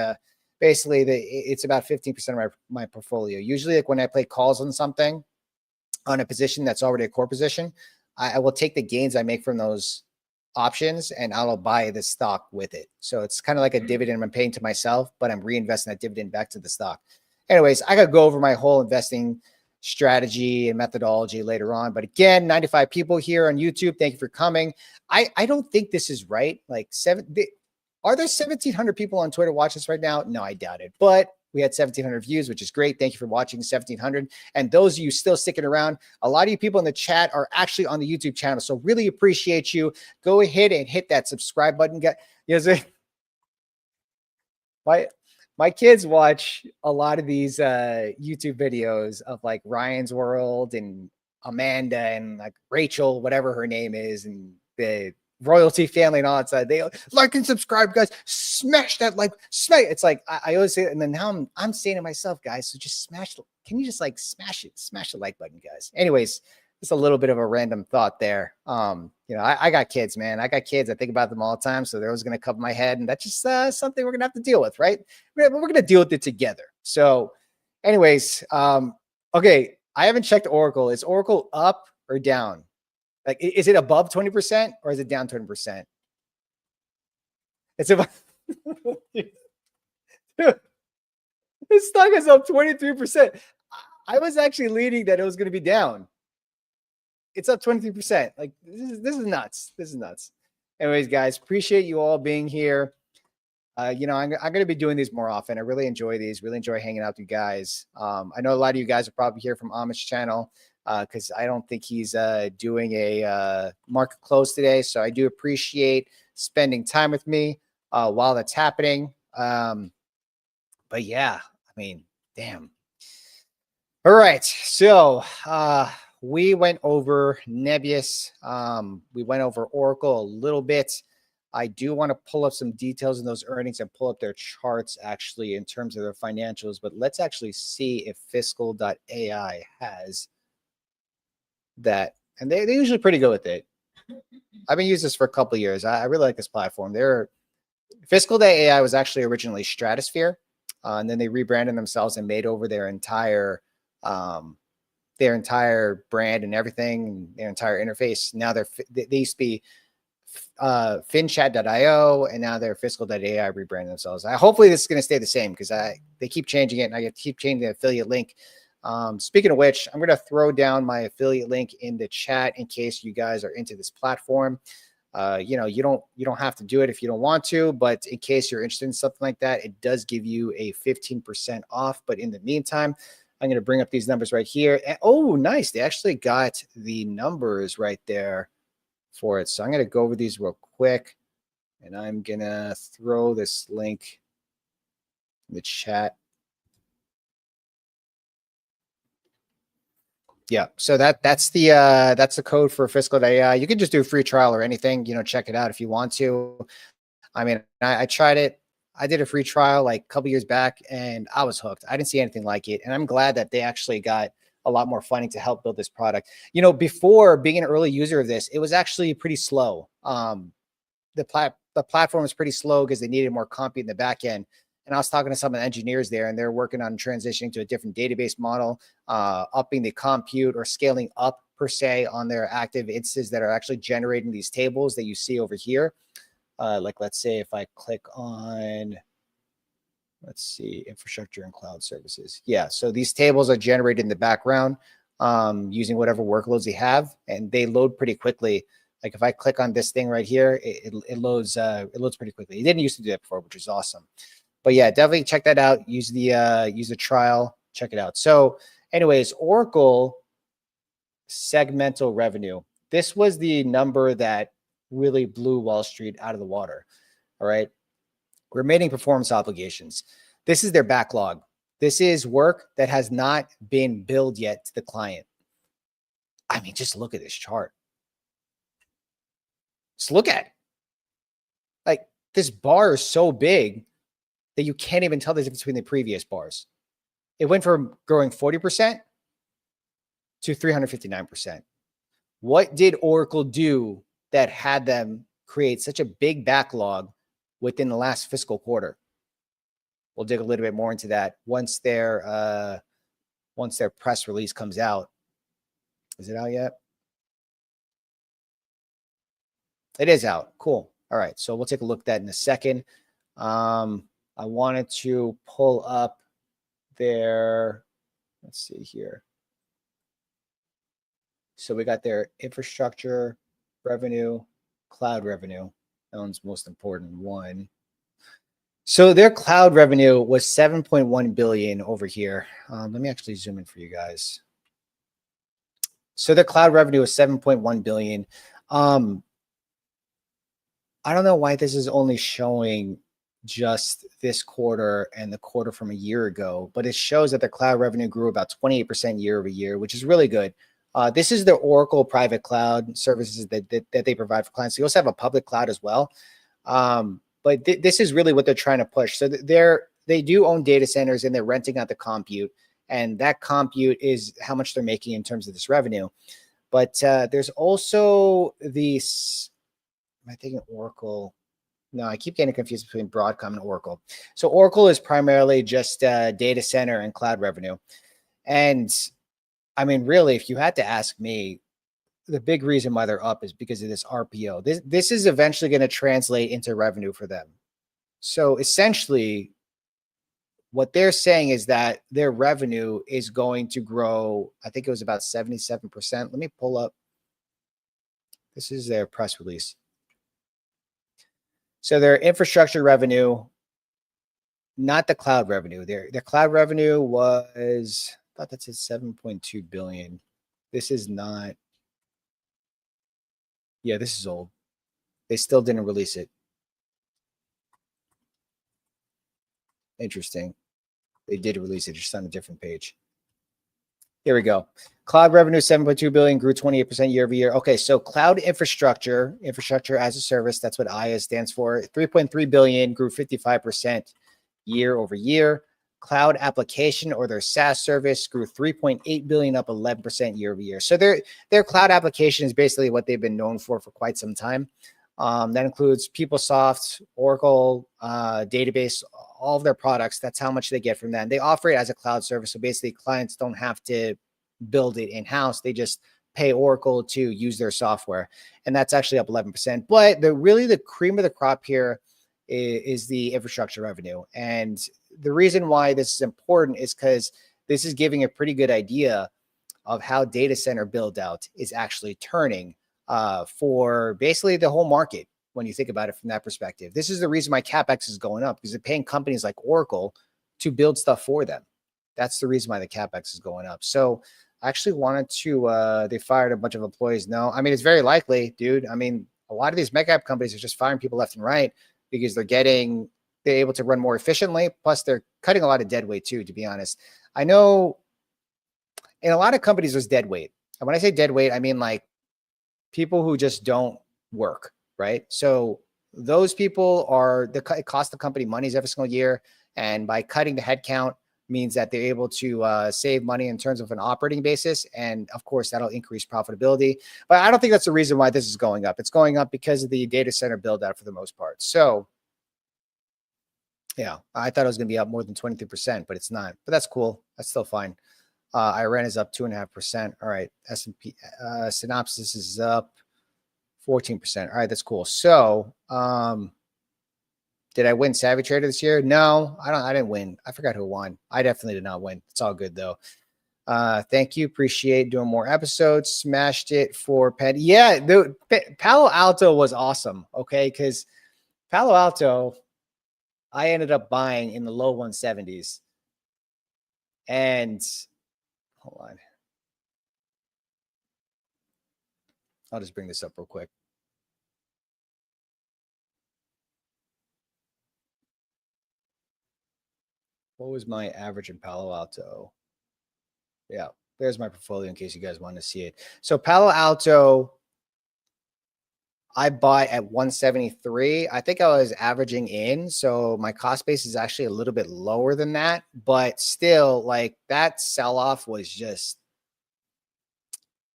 basically it's about 15% of my portfolio. Usually like when I play calls on something on a position that's already a core position, I will take the gains I make from those options and I'll buy the stock with it. So it's kind of like a dividend I'm paying to myself, but I'm reinvesting that dividend back to the stock. Anyways, I got to go over my whole investing strategy and methodology later on. But again, 95 people here on YouTube. Thank you for coming. I don't think this is right. Like are there 1,700 people on Twitter watching this right now? No, I doubt it. But we had 1,700 views, which is great. Thank you for watching 1,700. And those of you still sticking around, a lot of you people in the chat are actually on the YouTube channel. So really appreciate you. Go ahead and hit that subscribe button. My kids watch a lot of these YouTube videos of like Ryan's World and Amanda and like Rachel, whatever her name is, and the royalty family and all that stuff. They like and subscribe, guys. Smash that like, smash. It's like I always say it, and then now I'm saying to myself, guys, so just smash. Can you just like smash it? Smash the like button, guys. Anyways, just a little bit of a random thought there. I got kids, man. I got kids. I think about them all the time. So they're always going to cover my head. And that's just something we're going to have to deal with, right? We're going to deal with it together. So anyways, okay. I haven't checked Oracle. Is Oracle up or down? Like, is it above 20% or is it down 20%? It's about, dude, this stock is up 23%. I was actually leading that it was going to be down. It's up 23%. Like this is nuts. This is nuts. Anyways, guys, appreciate you all being here. I'm going to be doing these more often. I really enjoy these. Really enjoy hanging out with you guys. I know a lot of you guys are probably here from Amit's channel because I don't think he's doing a market close today. So I do appreciate spending time with me while that's happening. But yeah, I mean, damn. All right, so we went over Nebius. We went over Oracle a little bit. I do want to pull up some details in those earnings and pull up their charts actually in terms of their financials, but let's actually see if fiscal.ai has that. And they're usually pretty good with it. I've been using this for a couple of years. I really like this platform. Fiscal.ai was actually originally Stratosphere, and then they rebranded themselves and made over their entire brand and everything, their entire interface. Now they used to be finchat.io, and now they're fiscal.ai rebranding themselves. Hopefully this is going to stay the same because they keep changing it, and I keep changing the affiliate link. Speaking of which, I'm going to throw down my affiliate link in the chat in case you guys are into this platform. You don't have to do it if you don't want to, but in case you're interested in something like that, it does give you a 15% off. But in the meantime, I'm going to bring up these numbers right here. And, oh, nice. They actually got the numbers right there for it. So I'm going to go over these real quick, and I'm going to throw this link in the chat. Yeah, so that's the code for fiscal.ai. You can just do a free trial or anything, check it out if you want to. I mean, I tried it. I did a free trial like a couple years back and I was hooked. I didn't see anything like it. And I'm glad that they actually got a lot more funding to help build this product. Before being an early user of this, it was actually pretty slow. The platform was pretty slow because they needed more compute in the back end. And I was talking to some of the engineers there, and they're working on transitioning to a different database model, upping the compute or scaling up per se on their active instances that are actually generating these tables that you see over here. Like, let's say if I click on, let's see, infrastructure and cloud services. Yeah, so these tables are generated in the background using whatever workloads they have, and they load pretty quickly. Like if I click on this thing right here, it loads pretty quickly. It didn't used to do that before, which is awesome. But yeah, definitely check that out. Use the trial. Check it out. So anyways, Oracle segmental revenue. This was the number that really blew Wall Street out of the water. All right. Remaining performance obligations. This is their backlog. This is work that has not been billed yet to the client. I mean, just look at this chart. Just look at it. Like, this bar is so big that you can't even tell the difference between the previous bars. It went from growing 40% to 359%. What did Oracle do that had them create such a big backlog within the last fiscal quarter? We'll dig a little bit more into that once their press release comes out. Is it out yet? It is out. Cool. All right. So we'll take a look at that in a second. I wanted to pull up their, let's see here. So we got their infrastructure revenue, cloud revenue. That one's most important one. So their cloud revenue was 7.1 billion over here. Let me actually zoom in for you guys. So their cloud revenue is 7.1 billion. I don't know why this is only showing just this quarter and the quarter from a year ago, but it shows that their cloud revenue grew about 28% year over year, which is really good. This is the Oracle private cloud services that they provide for clients. They also have a public cloud as well. But this is really what they're trying to push. So they do own data centers and they're renting out the compute. And that compute is how much they're making in terms of this revenue. But there's also these, am I thinking Oracle? No, I keep getting confused between Broadcom and Oracle. So Oracle is primarily just data center and cloud revenue. And I mean, really, if you had to ask me, the big reason why they're up is because of this RPO. This is eventually going to translate into revenue for them. So essentially, what they're saying is that their revenue is going to grow. I think it was about 77%. Let me pull up. This is their press release. So their infrastructure revenue, not the cloud revenue. Their cloud revenue was, I thought that said 7.2 billion. This is not. Yeah, this is old. They still didn't release it. Interesting. They did release it, just on a different page. Here we go. Cloud revenue, 7.2 billion, grew 28% year over year. Okay, so cloud infrastructure as a service, that's what IA stands for. 3.3 billion, grew 55% year over year. Cloud application, or their SaaS service, grew 3.8 billion, up 11% year over year. So their cloud application is basically what they've been known for quite some time. That includes PeopleSoft, Oracle, database, all of their products. That's how much they get from them. They offer it as a cloud service. So basically clients don't have to build it in-house. They just pay Oracle to use their software. And that's actually up 11%. But the cream of the crop here is the infrastructure revenue. And the reason why this is important is because this is giving a pretty good idea of how data center build out is actually turning for basically the whole market when you think about it from that perspective. This is the reason why CapEx is going up, because they're paying companies like Oracle to build stuff for them. That's the reason why the CapEx is going up. So I actually wanted to, they fired a bunch of employees. No, I mean, it's very likely, dude. I mean, a lot of these mega app companies are just firing people left and right because they're able to run more efficiently. Plus they're cutting a lot of dead weight too, to be honest. I know in a lot of companies there's dead weight. And when I say dead weight, I mean like people who just don't work, right? So those people it costs the company monies every single year. And by cutting the headcount means that they're able to save money in terms of an operating basis. And of course, that'll increase profitability. But I don't think that's the reason why this is going up. It's going up because of the data center build out for the most part. So yeah, I thought it was going to be up more than 23%, but it's not. But that's cool. That's still fine. IREN is up 2.5%. All right. S&P Synopsis is up 14%. All right, that's cool. So did I win Savvy Trader this year? No, I didn't win. I forgot who won. I definitely did not win. It's all good though. Thank you. Appreciate doing more episodes. Smashed it for Penn. Yeah, Palo Alto was awesome. Okay, because Palo Alto, I ended up buying in the low 170s. And hold on. I'll just bring this up real quick. what was my average in Palo Alto? Yeah, there's my portfolio in case you guys want to see it. So Palo Alto, I bought at 173. I think I was averaging in. So my cost base is actually a little bit lower than that. But still, like that sell-off was just,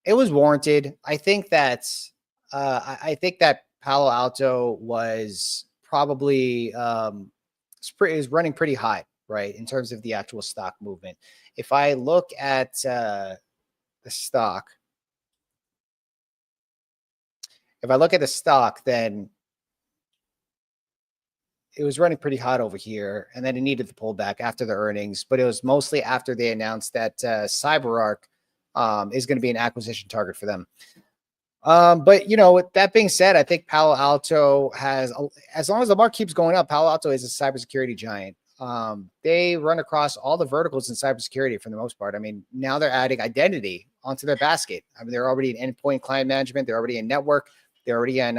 it was warranted. I think that Palo Alto was probably is running pretty high, right, in terms of the actual stock movement. If I look at the stock, then it was running pretty hot over here, and then it needed to pull back after the earnings, but it was mostly after they announced that CyberArk is going to be an acquisition target for them. But you know, with that being said, I think Palo Alto has, as long as the market keeps going up, Palo Alto is a cybersecurity giant. They run across all the verticals in cybersecurity for the most part. I mean, now they're adding identity onto their basket. I mean, they're already in endpoint client management. They're already in network. They're already in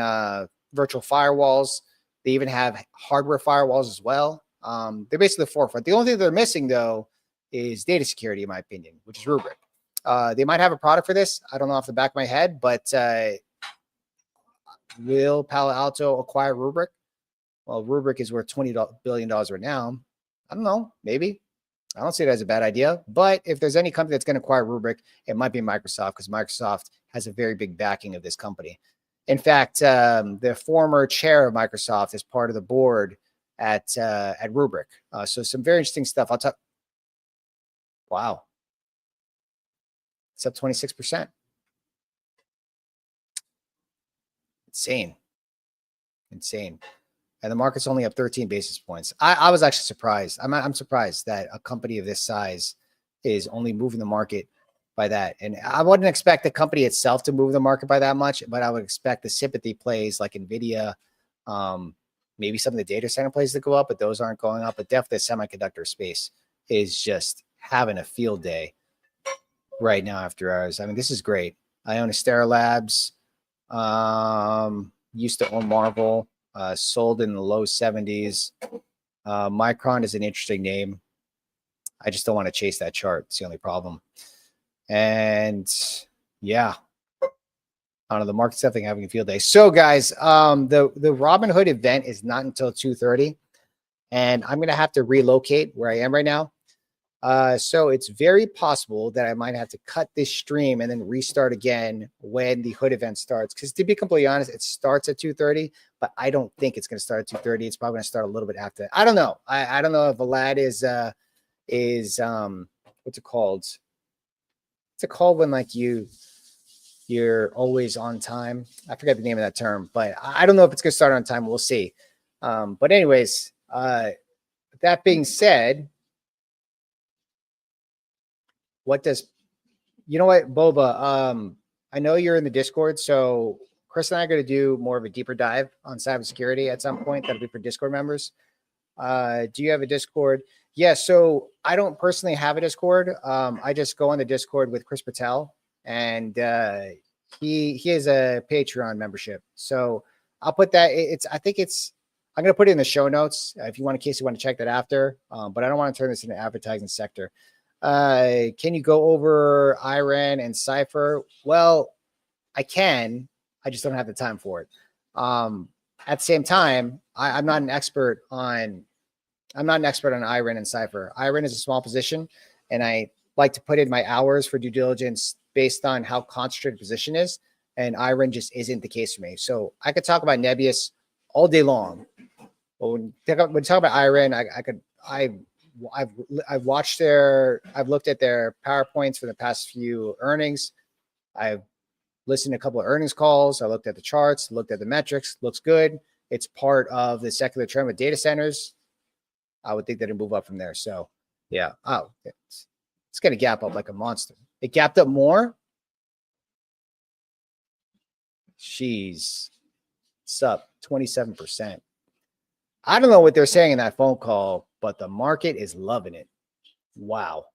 virtual firewalls. They even have hardware firewalls as well. They're basically the forefront. The only thing they're missing, though, is data security, in my opinion, which is Rubrik. They might have a product for this. I don't know off the back of my head, but will Palo Alto acquire Rubrik? Well, Rubrik is worth $20 billion right now. I don't know. Maybe. I don't see it as a bad idea. But if there's any company that's going to acquire Rubrik, it might be Microsoft, because Microsoft has a very big backing of this company. In fact, the former chair of Microsoft is part of the board at Rubrik. So some very interesting stuff. I'll talk. Wow. It's up 26%. Insane. And the market's only up 13 basis points. I was actually surprised. I'm surprised that a company of this size is only moving the market by that. And I wouldn't expect the company itself to move the market by that much, but I would expect the sympathy plays like NVIDIA, maybe some of the data center plays to go up, but those aren't going up. But definitely the semiconductor space is just having a field day right now after hours. I mean, this is great. I own Astera Labs, used to own Marvel, sold in the low 70s. Micron is an interesting name. I just don't want to chase that chart. It's the only problem. And yeah, I don't know. The market's definitely having a field day. So guys, the Robinhood event is not until 2:30, and I'm going to have to relocate where I am right now. So it's very possible that I might have to cut this stream and then restart again when the Hood event starts. Because to be completely honest, it starts at 2:30, but I don't think it's going to start at 2:30. It's probably going to start a little bit after. I don't know. I don't know if Vlad is what's it called? It's a call when like you're always on time. I forget the name of that term, but I don't know if it's going to start on time. We'll see. But anyways, that being said, what does, you know what, Boba, I know you're in the Discord, so Chris and I are going to do more of a deeper dive on cybersecurity at some point. That'll be for Discord members. Do you have a Discord? Yeah, so I don't personally have a Discord. I just go on the Discord with Chris Patel, and he has a Patreon membership. So I'll put that. I'm going to put it in the show notes if you want, in case you want to check that after. But I don't want to turn this into an advertising sector. Can you go over IREN and CIFR? Well, I can. I just don't have the time for it. At the same time, I'm not an expert on IREN and CIFR. IREN is a small position, and I like to put in my hours for due diligence based on how concentrated position is, and IREN just isn't the case for me. So I could talk about Nebius all day long. But when we talk about IREN, I've looked at their PowerPoints for the past few earnings. I've listened to a couple of earnings calls. I looked at the charts, looked at the metrics. Looks good. It's part of the secular trend with data centers. I would think that it'd move up from there. So yeah. Oh, it's going to gap up like a monster. It gapped up more. Jeez. It's up 27%. I don't know what they're saying in that phone call, but the market is loving it. Wow.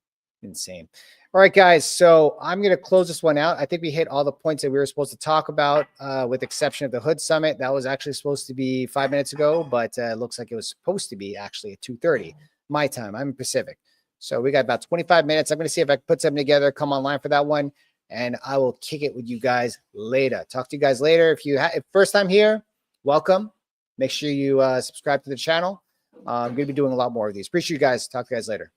Insane. All right, guys. So I'm going to close this one out. I think we hit all the points that we were supposed to talk about, with the exception of the Hood Summit. That was actually supposed to be 5 minutes ago, but it looks like it was supposed to be actually at 2:30. my time. I'm in Pacific. So we got about 25 minutes. I'm going to see if I can put something together, come online for that one, and I will kick it with you guys later. Talk to you guys later. If you if first time here, welcome. Make sure you subscribe to the channel. I'm going to be doing a lot more of these. Appreciate you guys. Talk to you guys later.